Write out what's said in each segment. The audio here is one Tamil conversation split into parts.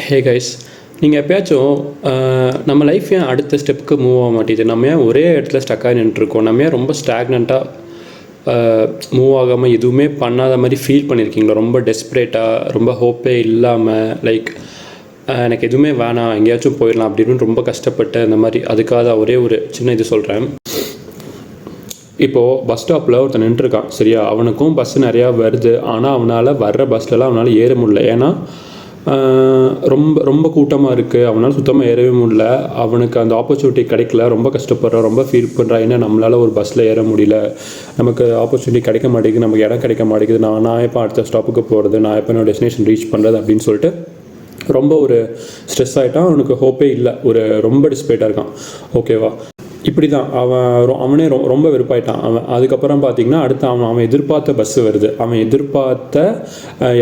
ஹே கைஸ், நீங்கள் எப்போயாச்சும் நம்ம லைஃப் ஏன் அடுத்த ஸ்டெப்புக்கு மூவ் ஆக மாட்டேங்குது, நம்ம ஏன் ஒரே இடத்துல ஸ்டக்காகி நின்றுருக்கோம், நம்ம ஏன் ரொம்ப ஸ்டாக்னண்ட்டாக மூவ் ஆகாமல் எதுவுமே பண்ணாத மாதிரி ஃபீல் பண்ணியிருக்கீங்களா? ரொம்ப டெஸ்ப்ரேட்டாக, ரொம்ப ஹோப்பே இல்லாமல், லைக் எனக்கு எதுவுமே வேணாம், எங்கேயாச்சும் போயிடலாம் அப்படின்னு ரொம்ப கஷ்டப்பட்டு அந்த மாதிரி. அதுக்காக ஒரே ஒரு சின்ன இது சொல்கிறேன். இப்போது பஸ் ஸ்டாப்பில் ஒருத்தன் நின்றுருக்கான், சரியா? அவனுக்கும் பஸ்ஸு நிறையா வருது, ஆனால் அவனால் வர்ற பஸ்லலாம் அவனால் ஏற முடியல. ஏன்னா ரொம்ப ரொம்ப கூட்டமாக இருக்குது, அவனால் சுத்தமாக ஏறவே முடியல. அவனுக்கு அந்த ஆப்பர்ச்சுனிட்டி கிடைக்கல, ரொம்ப கஷ்டப்படுறான், ரொம்ப ஃபீல் பண்ணுறான். ஏன்னா நம்மளால் ஒரு பஸ்ஸில் ஏற முடியல, நமக்கு ஆப்பர்ச்சுனிட்டி கிடைக்க மாட்டேங்குது, நமக்கு இடம் கிடைக்க மாட்டேங்குது, நான் எப்போ அடுத்த ஸ்டாப்புக்கு போகிறது, நான் எப்போ நான் டெஸ்டினேஷன் ரீச் பண்ணுறது அப்படின்னு சொல்லிட்டு ரொம்ப ஒரு ஸ்ட்ரெஸ் ஆகிட்டான். அவனுக்கு ஹோப்பே இல்லை, ரொம்ப டிஸ்பேட்டாக இருக்கான். ஓகேவா? இப்படி தான் அவனே ரொம்ப வெறுப்பாயிட்டான். அதுக்கப்புறம் பார்த்திங்கன்னா அவன் எதிர்பார்த்த பஸ்ஸு வருது, அவன் எதிர்பார்த்த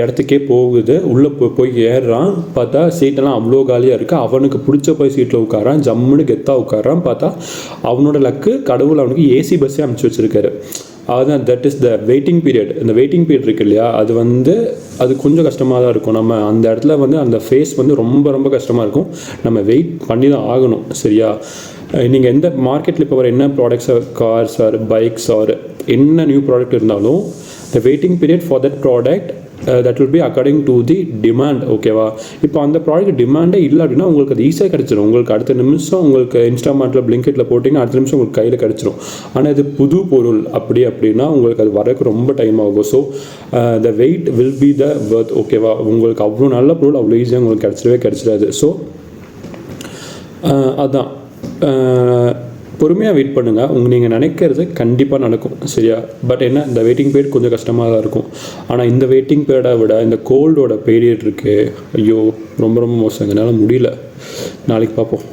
இடத்துக்கே போகுது, உள்ளே போய் ஏறுறான். பார்த்தா சீட்டெல்லாம் அவ்வளோ காலியாக இருக்குது. அவனுக்கு பிடிச்ச போய் சீட்டில் உட்காரான், ஜம்முன்னு கெத்தாக உட்காரான். பார்த்தா அவனோட லக்கு, கடவுள் அவனுக்கு ஏசி பஸ்ஸே அனுப்பிச்சி வச்சுருக்காரு. அதுதான் that is the waiting period. இந்த வெயிட்டிங் பீரியட் இருக்குது இல்லையா, அது கொஞ்சம் கஷ்டமாக தான் இருக்கும். நம்ம அந்த இடத்துல அந்த ஃபேஸ் ரொம்ப ரொம்ப கஷ்டமாக இருக்கும். நம்ம வெயிட் பண்ணி தான் ஆகணும், சரியா? நீங்கள் எந்த மார்க்கெட்டில் இப்போ வர என்ன products, cars or bikes or என்ன நியூ ப்ராடக்ட் இருந்தாலும் the waiting period for that product that will be according to the demand. ஓகேவா? இப்போ அந்த ப்ராடக்ட் டிமாண்டே இல்லை அப்படின்னா உங்களுக்கு அது ஈஸியாக கிடச்சிடும். உங்களுக்கு அடுத்த நிமிஷம் உங்களுக்கு இன்ஸ்டாமார்ட்டில், பிளிங்கிட்டில் போட்டிங்கன்னா அடுத்த நிமிஷம் உங்களுக்கு கையில் கிடச்சிடும். ஆனால் இது புது பொருள் அப்படின்னா உங்களுக்கு அது வரக்கு ரொம்ப டைம் ஆகும். So the wait will be the worth. ஓகேவா? உங்களுக்கு அவ்வளோ நல்ல பொருள் அவ்வளோ ஈஸியாக உங்களுக்கு கிடச்சிடாது. ஸோ அதான், பொறுமையாக வெயிட் பண்ணுங்கள். நீங்கள் நினைக்கிறது கண்டிப்பாக நடக்கும், சரியா? பட் என்ன, இந்த வெயிட்டிங் பீரியட் கொஞ்சம் கஷ்டமாக தான் இருக்கும். ஆனால் இந்த வெயிட்டிங் பீரியடை விட இந்த கோல்டோட பீரியட் இருக்குது, ஐயோ ரொம்ப ரொம்ப மோசம். என்னால் முடியல. நாளைக்கு பார்ப்போம்.